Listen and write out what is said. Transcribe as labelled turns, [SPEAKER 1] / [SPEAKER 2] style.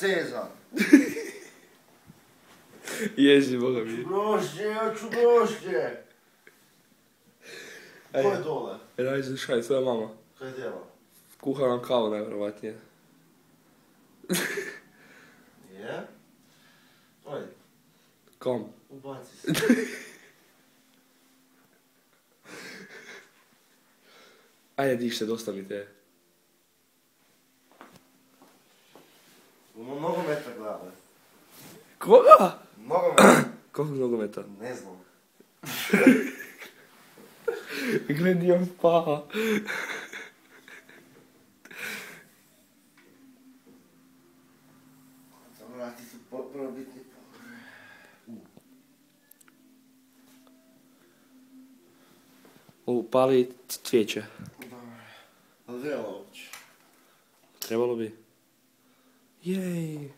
[SPEAKER 1] Cezar.
[SPEAKER 2] Jezi, boga mi.
[SPEAKER 1] Hoću grožđe. Ko je dole?
[SPEAKER 2] Rajde, šaj, svoja mama.
[SPEAKER 1] Kaj je djela?
[SPEAKER 2] Kuha nam kavu najvjerovatnije.
[SPEAKER 1] Je? Oj,
[SPEAKER 2] Kom?
[SPEAKER 1] ubaci se.
[SPEAKER 2] Ajde, dište, dosta mi te.
[SPEAKER 1] Imamo nogometa glave.
[SPEAKER 2] Koga?
[SPEAKER 1] Nogometa?
[SPEAKER 2] Koliko nogometa?
[SPEAKER 1] Ne znam.
[SPEAKER 2] Gledi, on spava.
[SPEAKER 1] Sam vrati su prvobitni pogre.
[SPEAKER 2] Upali cvijeće.
[SPEAKER 1] Dobro. Ali vela uopće.
[SPEAKER 2] Trebalo bi. Jej.